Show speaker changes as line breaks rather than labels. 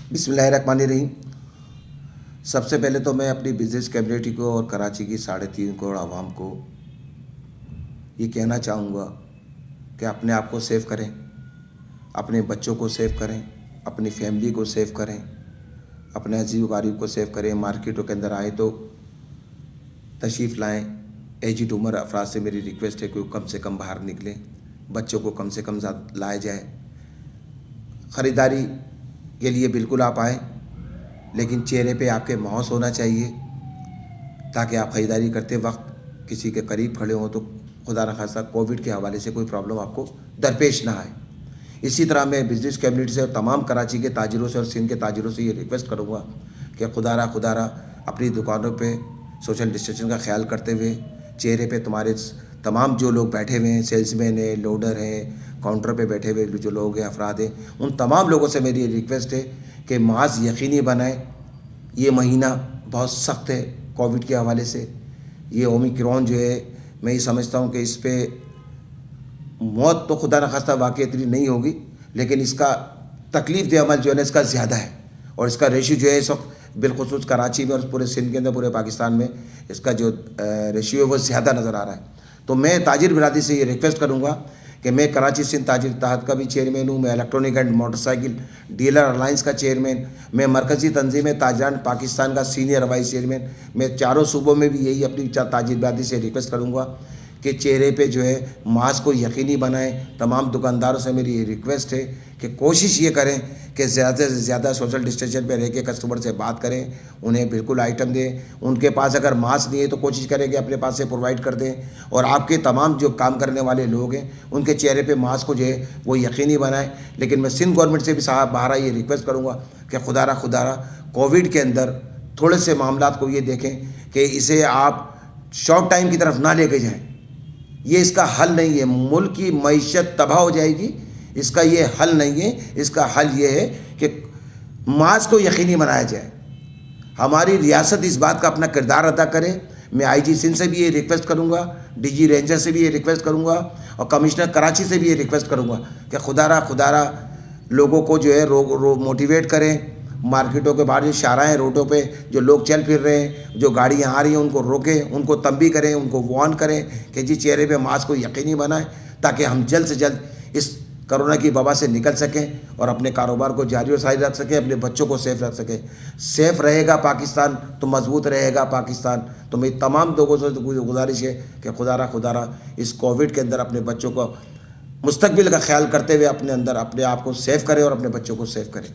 बिस्मिल्लाहिर्रहमानिर्रहीम। सबसे पहले तो मैं अपनी बिज़नेस कम्युनिटी को और कराची की 3.5 करोड़ आवाम को ये कहना चाहूँगा कि अपने आप को सेव करें, अपने बच्चों को सेव करें, अपनी फैमिली को सेव करें, अपने अजीज़ व क़रीब को सेव करें। मार्केटों के अंदर आए तो तशरीफ़ लाएँ। एजिड उम्र अफराद से मेरी रिक्वेस्ट है कि वो कम से कम बाहर निकलें, बच्चों को कम से कम लाया जाए। ख़रीदारी के लिए बिल्कुल आप आएँ, लेकिन चेहरे पे आपके मौस होना चाहिए ताकि आप ख़रीदारी करते वक्त किसी के करीब खड़े हों तो खुदा न खास्ता कोविड के हवाले से कोई प्रॉब्लम आपको दरपेश ना आए। इसी तरह मैं बिज़नेस कम्युनिटी से और तमाम कराची के ताजिरों से और सिंध के ताजिरों से ये रिक्वेस्ट करूँगा कि खुदारा अपनी दुकानों पे सोशल डिस्टेंसिंग का ख्याल करते हुए चेहरे पे तुम्हारे तमाम जो लोग बैठे हुए हैं, सेल्समैन है, लोडर हैं, काउंटर पे बैठे हुए जो लोग हैं, अफराद हैं, उन तमाम लोगों से मेरी रिक्वेस्ट है कि मास्क यकीनी बनाएं। ये महीना बहुत सख्त है कोविड के हवाले से। ये ओमिक्रॉन जो है, मैं ये समझता हूँ कि इस पर मौत तो खुदा न खास्ता वाकई इतनी नहीं होगी, लेकिन इसका तकलीफ़ दे अमल जो है ना इसका ज़्यादा है। और इसका रेशियो जो है इस वक्त बिलखुसूस कराची में और पूरे सिंध के अंदर, पूरे पाकिस्तान में इसका जो रेशियो है वो ज़्यादा नज़र आ रहा है। तो मैं ताजिर बिरादरी से ये रिक्वेस्ट करूँगा कि मैं कराची सिंध ताजिर इत्तेहाद का भी चेयरमैन हूँ, मैं electronic and motorcycle dealer alliance का चेयरमैन, मैं मरकज़ी तंजीम ताजरान पाकिस्तान का सीनियर वाइस चेयरमैन। मैं चारों सूबों में भी यही अपनी ताजिर बिरादरी से रिक्वेस्ट करूँगा कि चेहरे पे जो है मास्क को यकीनी बनाएं। तमाम दुकानदारों से मेरी ये रिक्वेस्ट है कि कोशिश ये करें कि ज़्यादा से ज़्यादा सोशल डिस्टेंशन पे रह के कस्टमर से बात करें, उन्हें बिल्कुल आइटम दें। उनके पास अगर मास्क नहीं है तो कोशिश करें कि अपने पास से प्रोवाइड कर दें। और आपके तमाम जो काम करने वाले लोग हैं उनके चेहरे पे मास्क को जो है वो यकीनी बनाएं। लेकिन मैं सिंध गवर्नमेंट से भी साहब बाहर ये रिक्वेस्ट करूँगा कि खुदारा कोविड के अंदर थोड़े से मामला को ये देखें कि इसे आप शॉर्ट टाइम की तरफ ना लेके जाएँ। ये इसका हल नहीं है, मुल्क की मईशत तबाह हो जाएगी, इसका ये हल नहीं है। इसका हल ये है कि मास्क को यकीनी बनाया जाए। हमारी रियासत इस बात का अपना किरदार अदा करे। मैं आईजी सिंध से भी ये रिक्वेस्ट करूँगा, डीजी रेंजर से भी ये रिक्वेस्ट करूँगा और कमिश्नर कराची से भी ये रिक्वेस्ट करूँगा कि खुदारा लोगों को जो है मोटिवेट करें। मार्केटों के बाहर जो शाहराह हैं, रोडों पे जो लोग चल फिर रहे हैं, जो गाड़ियाँ आ रही हैं, उनको रोकें, उनको तंबी करें, उनको वार्न करें कि जी चेहरे पे मास्क को यकीनी बनाएं ताकि हम जल्द से जल्द इस कोरोना की वबा से निकल सकें और अपने कारोबार को जारी और सारी रख सकें, अपने बच्चों को सेफ रख सकें। सेफ रहेगा पाकिस्तान तो मजबूत रहेगा पाकिस्तान। तो मेरी तमाम लोगों से गुजारिश है कि खुदारा इस कोविड के अंदर अपने बच्चों को मुस्तकबिल का ख्याल करते हुए अपने आप को सेफ करें और अपने बच्चों को सेफ करें।